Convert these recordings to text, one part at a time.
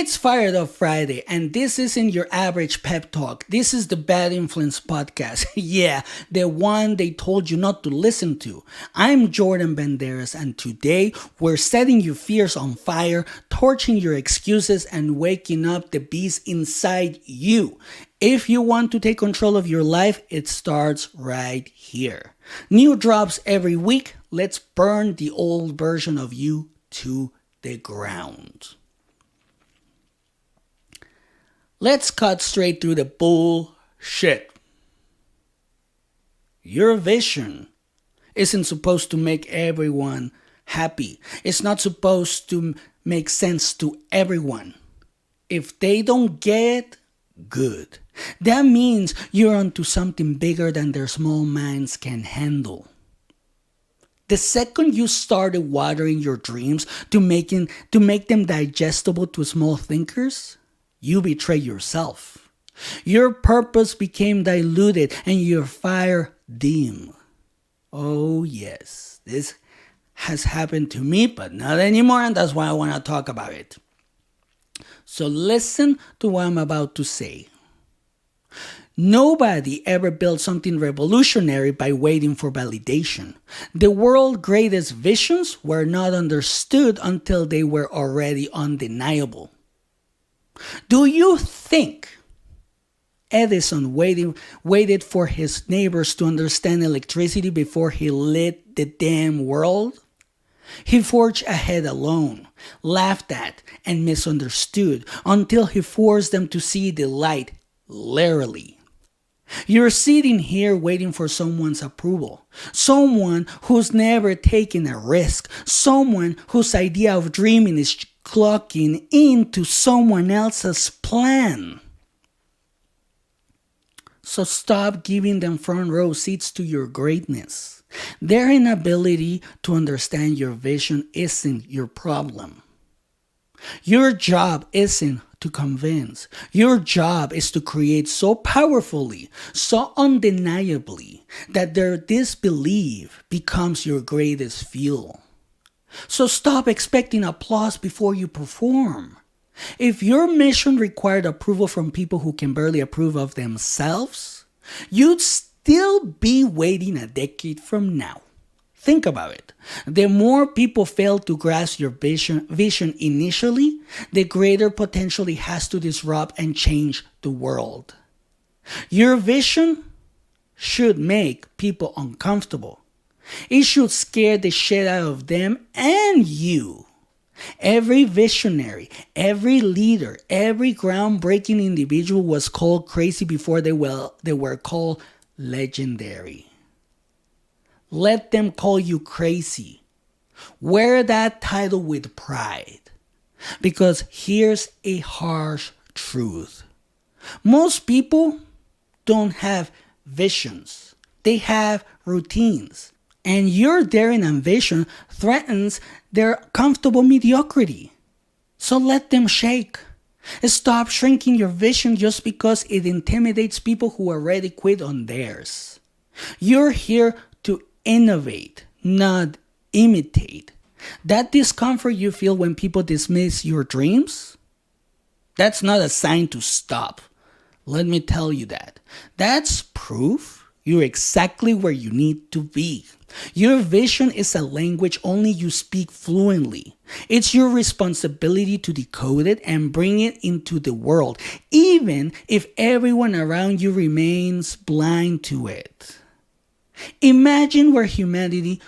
It's Fired Up Friday, and this isn't your average pep talk. This is the Bad Influence podcast. Yeah, the one they told you not to listen to. I'm Bjordan Banderas, and today we're setting your fears on fire, torching your excuses, and waking up the beast inside you. If you want to take control of your life, it starts right here. New drops every week. Let's burn the old version of you to the ground. Let's cut straight through the bullshit. Your vision isn't supposed to make everyone happy. It's not supposed to make sense to everyone. If they don't get it, good. That means you're onto something bigger than their small minds can handle. The second you started watering your dreams to make them digestible to small thinkers, you betray yourself. Your purpose became diluted and your fire dim. Oh yes, this has happened to me, but not anymore, and that's why I want to talk about it. So listen to what I'm about to say. Nobody ever built something revolutionary by waiting for validation. The world's greatest visions were not understood until they were already undeniable. Do you think Edison waited for his neighbors to understand electricity before he lit the damn world? He forged ahead alone, laughed at, and misunderstood until he forced them to see the light, literally. You're sitting here waiting for someone's approval, someone who's never taken a risk, someone whose idea of dreaming is clocking into someone else's plan. So stop giving them front row seats to your greatness. Their inability to understand your vision isn't your problem. Your job isn't to convince. Your job is to create so powerfully, so undeniably, that their disbelief becomes your greatest fuel. So stop expecting applause before you perform. If your mission required approval from people who can barely approve of themselves, you'd still be waiting a decade from now. Think about it. The more people fail to grasp your vision initially, the greater potential it has to disrupt and change the world. Your vision should make people uncomfortable. It should scare the shit out of them and you. Every visionary, every leader, every groundbreaking individual was called crazy before they were called legendary. Let them call you crazy. Wear that title with pride. Because here's a harsh truth. Most people don't have visions. They have routines. And your daring ambition threatens their comfortable mediocrity. So let them shake. Stop shrinking your vision just because it intimidates people who already quit on theirs. You're here to innovate, not imitate. That discomfort you feel when people dismiss your dreams, that's not a sign to stop. Let me tell you that. That's proof you're exactly where you need to be. Your vision is a language only you speak fluently. It's your responsibility to decode it and bring it into the world, even if everyone around you remains blind to it. Imagine where humanity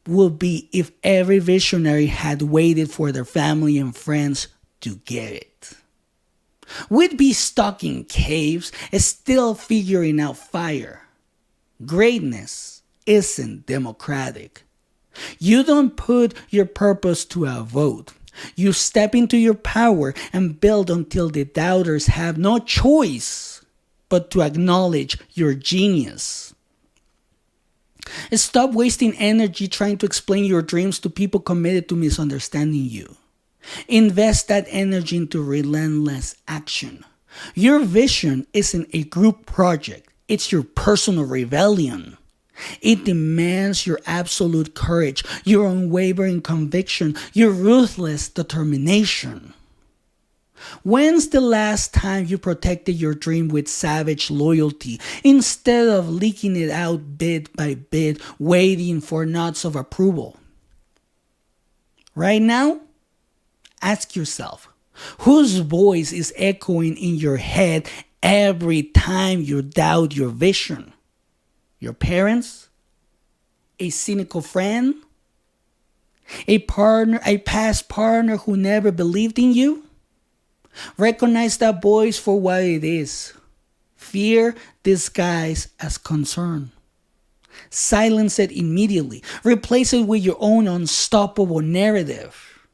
would be if every visionary had waited for their family and friends to get it. We'd be stuck in caves, still figuring out fire. Greatness isn't democratic. You don't put your purpose to a vote. You step into your power and build until the doubters have no choice but to acknowledge your genius. Stop wasting energy trying to explain your dreams to people committed to misunderstanding you. Invest that energy into relentless action. Your vision isn't a group project. It's your personal rebellion. It demands your absolute courage, your unwavering conviction, your ruthless determination. When's the last time you protected your dream with savage loyalty instead of leaking it out bit by bit, waiting for nods of approval? Right now, ask yourself, whose voice is echoing in your head every time you doubt your vision? Your parents? A cynical friend? A past partner who never believed in you? Recognize that voice for what it is. Fear disguised as concern. Silence it immediately. Replace it with your own unstoppable narrative.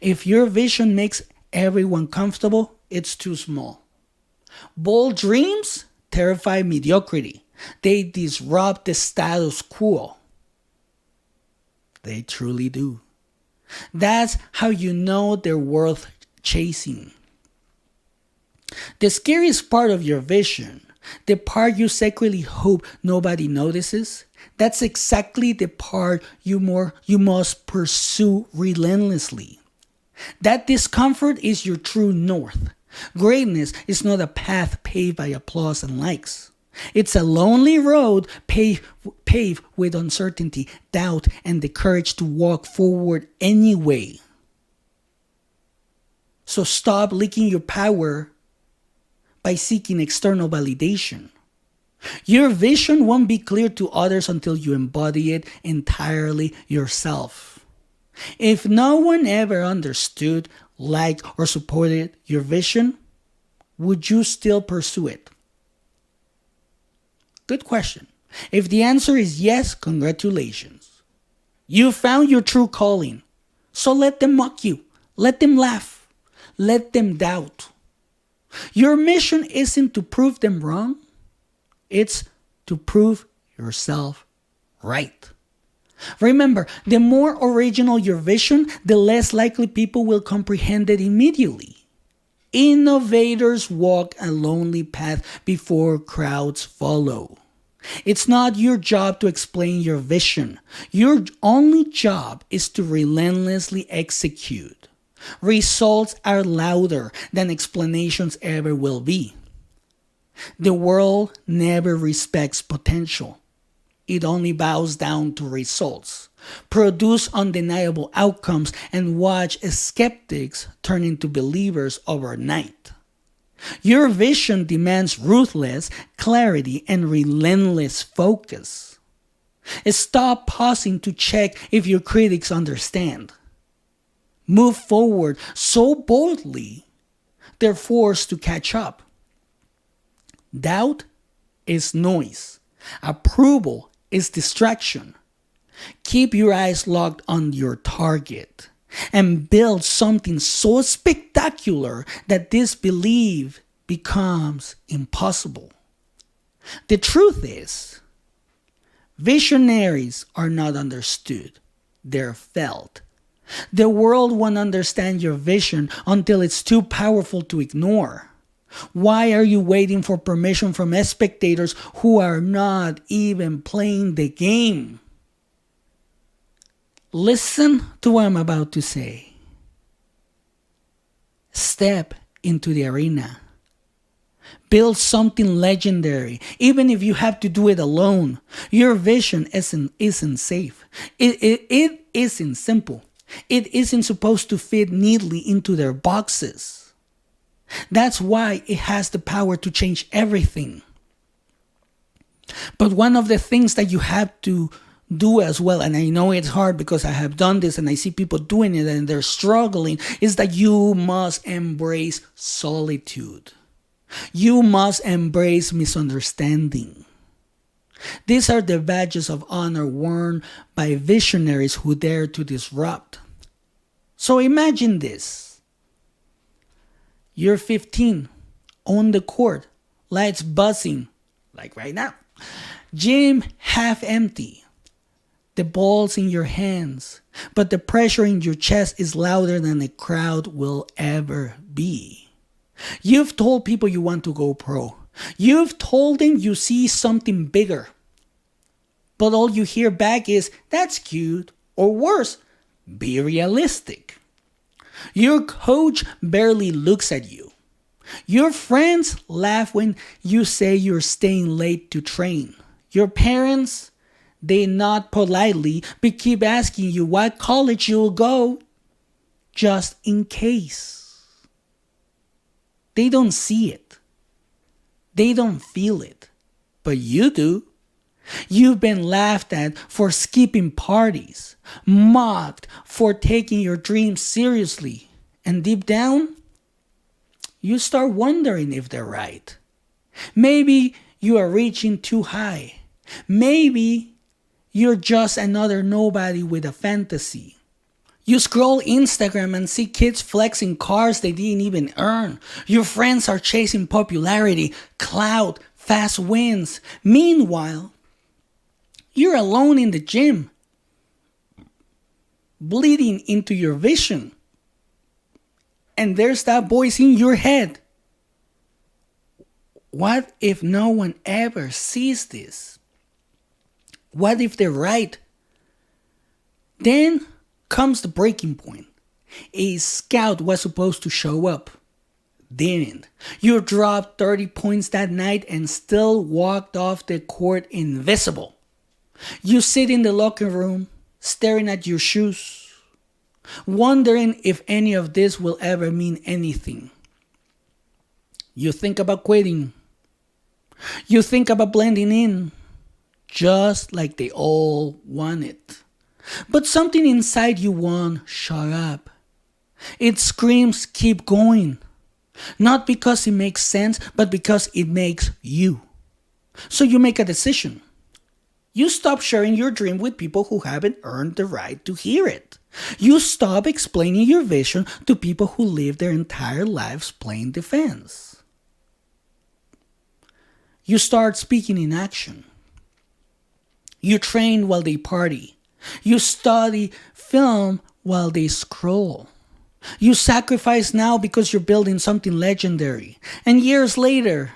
If your vision makes everyone comfortable, it's too small. Bold dreams terrify mediocrity. They disrupt the status quo. They truly do. That's how you know they're worth chasing. The scariest part of your vision, the part you secretly hope nobody notices, that's exactly the part you must pursue relentlessly. That discomfort is your true north. Greatness is not a path paved by applause and likes. It's a lonely road paved with uncertainty, doubt, and the courage to walk forward anyway. So stop leaking your power by seeking external validation. Your vision won't be clear to others until you embody it entirely yourself. If no one ever understood, liked, or supported your vision, would you still pursue it? Good question. If the answer is yes, congratulations. You found your true calling. So let them mock you. Let them laugh. Let them doubt. Your mission isn't to prove them wrong. It's to prove yourself right. Remember, the more original your vision, the less likely people will comprehend it immediately. Innovators walk a lonely path before crowds follow. It's not your job to explain your vision. Your only job is to relentlessly execute. Results are louder than explanations ever will be. The world never respects potential. It only bows down to results. Produce undeniable outcomes and watch skeptics turn into believers overnight. Your vision demands ruthless clarity and relentless focus. Stop pausing to check if your critics understand. Move forward so boldly, they're forced to catch up. Doubt is noise. Approval is distraction. Keep your eyes locked on your target and build something so spectacular that disbelief becomes impossible. The truth is, visionaries are not understood. They're felt. The world won't understand your vision until it's too powerful to ignore. Why are you waiting for permission from spectators who are not even playing the game? Listen to what I'm about to say. Step into the arena. Build something legendary, even if you have to do it alone. Your vision isn't safe. It isn't simple. It isn't supposed to fit neatly into their boxes. That's why it has the power to change everything. But one of the things that you have to do as well, and I know it's hard because I have done this and I see people doing it and they're struggling, is that you must embrace solitude. You must embrace misunderstanding. These are the badges of honor worn by visionaries who dare to disrupt. So imagine this. You're 15, on the court, lights buzzing, like right now. Gym half empty. The ball's in your hands, but the pressure in your chest is louder than the crowd will ever be. You've told people you want to go pro. You've told them you see something bigger. But all you hear back is, that's cute, or worse, be realistic. Your coach barely looks at you. Your friends laugh when you say you're staying late to train. Your parents, they nod politely but keep asking you what college you'll go just in case. They don't see it. They don't feel it. But you do. You've been laughed at for skipping parties, mocked for taking your dreams seriously, and deep down, you start wondering if they're right. Maybe you are reaching too high. Maybe you're just another nobody with a fantasy. You scroll Instagram and see kids flexing cars they didn't even earn. Your friends are chasing popularity, clout, fast wins. Meanwhile, you're alone in the gym, bleeding into your vision. And there's that voice in your head. What if no one ever sees this? What if they're right? Then comes the breaking point. A scout was supposed to show up. Didn't. You dropped 30 points that night and still walked off the court invisible. You sit in the locker room, staring at your shoes, wondering if any of this will ever mean anything. You think about quitting. You think about blending in, just like they all want it. But something inside you won't shut up. It screams, keep going. Not because it makes sense, but because it makes you. So you make a decision. You stop sharing your dream with people who haven't earned the right to hear it. You stop explaining your vision to people who live their entire lives playing defense. You start speaking in action. You train while they party. You study film while they scroll. You sacrifice now because you're building something legendary. And years later,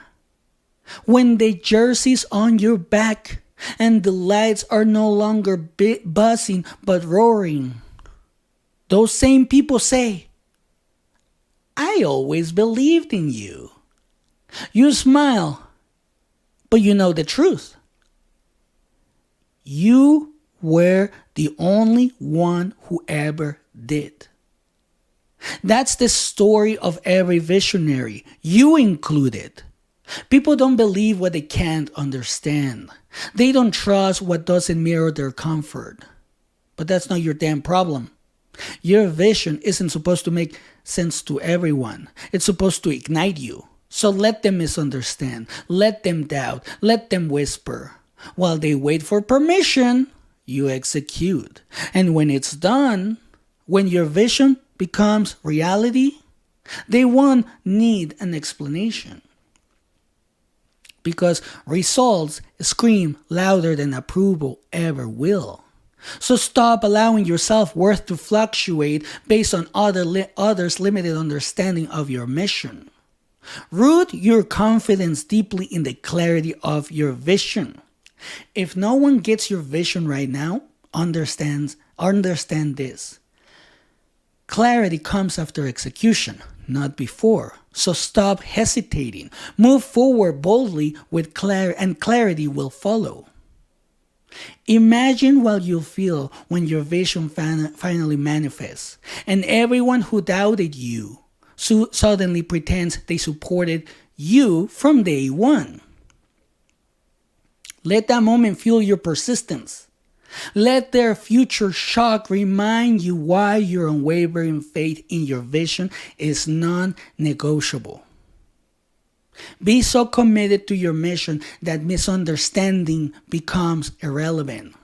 when the jersey's on your back and the lights are no longer buzzing but roaring, those same people say, I always believed in you. You smile, but you know the truth. You were the only one who ever did. That's the story of every visionary, you included. People don't believe what they can't understand. They don't trust what doesn't mirror their comfort. But that's not your damn problem. Your vision isn't supposed to make sense to everyone. It's supposed to ignite you. So let them misunderstand. Let them doubt. Let them whisper. While they wait for permission, you execute. And when it's done, when your vision becomes reality, they won't need an explanation. Because results scream louder than approval ever will. So stop allowing your self-worth to fluctuate based on others' limited understanding of your mission. Root your confidence deeply in the clarity of your vision. If no one gets your vision right now, understand this. Clarity comes after execution, not before. So stop hesitating. Move forward boldly with clarity will follow. Imagine what you'll feel when your vision finally manifests and everyone who doubted you suddenly pretends they supported you from day one. Let that moment fuel your persistence. Let their future shock remind you why your unwavering faith in your vision is non-negotiable. Be so committed to your mission that misunderstanding becomes irrelevant.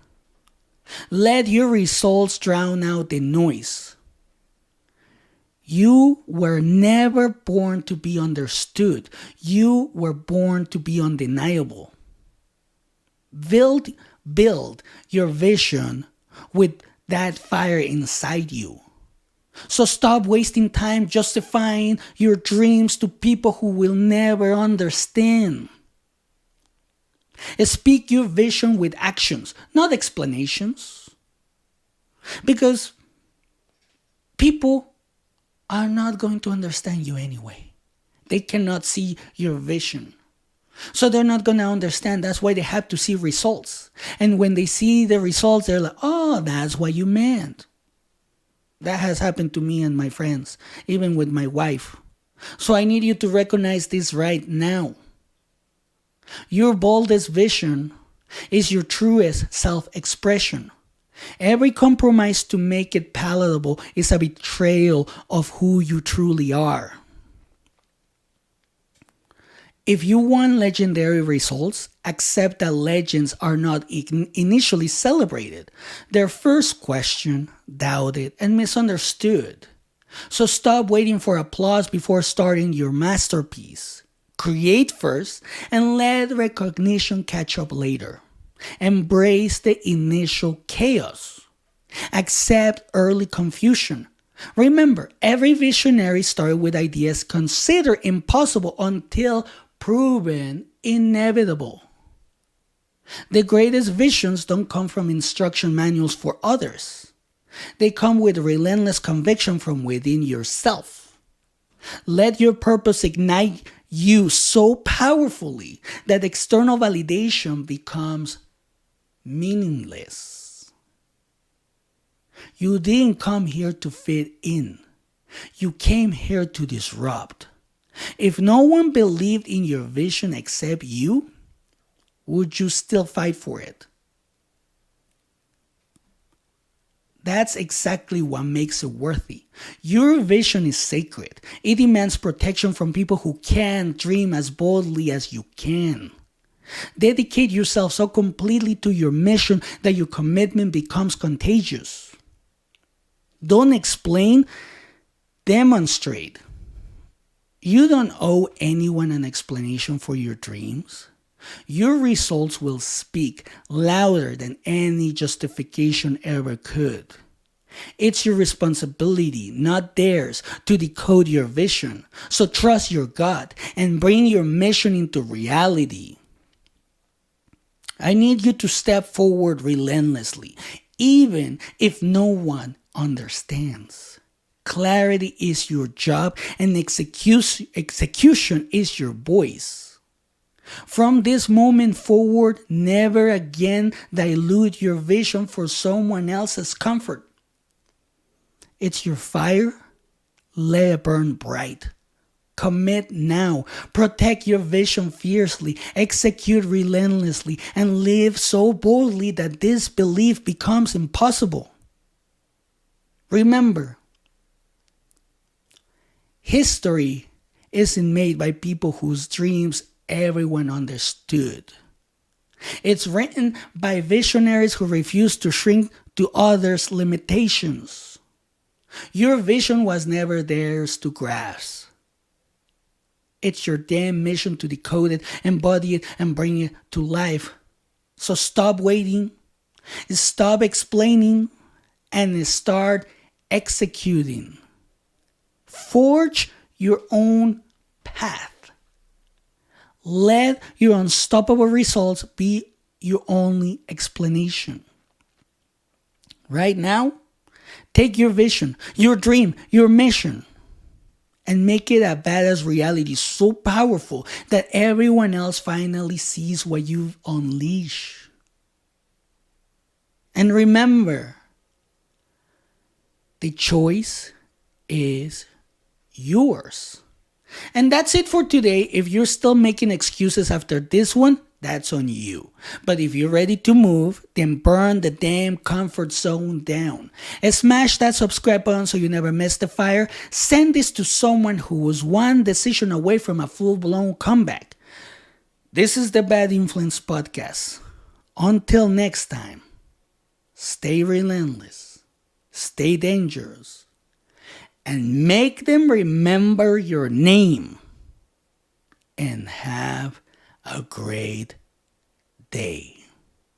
Let your results drown out the noise. You were never born to be understood. You were born to be undeniable. Build your vision with that fire inside you. So stop wasting time justifying your dreams to people who will never understand. Speak your vision with actions, not explanations. Because people are not going to understand you anyway. They cannot see your vision. So they're not going to understand. That's why they have to see results. And when they see the results, they're like, oh, that's what you meant. That has happened to me and my friends, even with my wife. So I need you to recognize this right now. Your boldest vision is your truest self-expression. Every compromise to make it palatable is a betrayal of who you truly are. If you want legendary results, accept that legends are not initially celebrated. They're first questioned, doubted, and misunderstood. So stop waiting for applause before starting your masterpiece. Create first and let recognition catch up later. Embrace the initial chaos. Accept early confusion. Remember, every visionary started with ideas considered impossible until proven inevitable. The greatest visions don't come from instruction manuals for others. They come with relentless conviction from within yourself. Let your purpose ignite you so powerfully that external validation becomes meaningless. You didn't come here to fit in. You came here to disrupt. If no one believed in your vision except you, would you still fight for it? That's exactly what makes it worthy. Your vision is sacred. It demands protection from people who can't dream as boldly as you can. Dedicate yourself so completely to your mission that your commitment becomes contagious. Don't explain, demonstrate. You don't owe anyone an explanation for your dreams. Your results will speak louder than any justification ever could. It's your responsibility, not theirs, to decode your vision. So trust your gut and bring your mission into reality. I need you to step forward relentlessly, even if no one understands. Clarity is your job and execution is your voice. From this moment forward, never again dilute your vision for someone else's comfort. It's your fire. Let it burn bright. Commit now. Protect your vision fiercely. Execute relentlessly. And live so boldly that disbelief becomes impossible. Remember, history isn't made by people whose dreams everyone understood. It's written by visionaries who refuse to shrink to others' limitations. Your vision was never theirs to grasp. It's your damn mission to decode it, embody it, and bring it to life. So stop waiting, stop explaining, and start executing. Forge your own path. Let your unstoppable results be your only explanation. Right now, take your vision, your dream, your mission, and make it a badass reality so powerful that everyone else finally sees what you've unleashed. And remember, the choice is yours. And that's it for today. If you're still making excuses after this one, that's on you. But if you're ready to move, then burn the damn comfort zone down. And smash that subscribe button so you never miss the fire. Send this to someone who was one decision away from a full-blown comeback. This is the Bad Influence Podcast. Until next time, stay relentless, stay dangerous, and make them remember your name. And have a great day.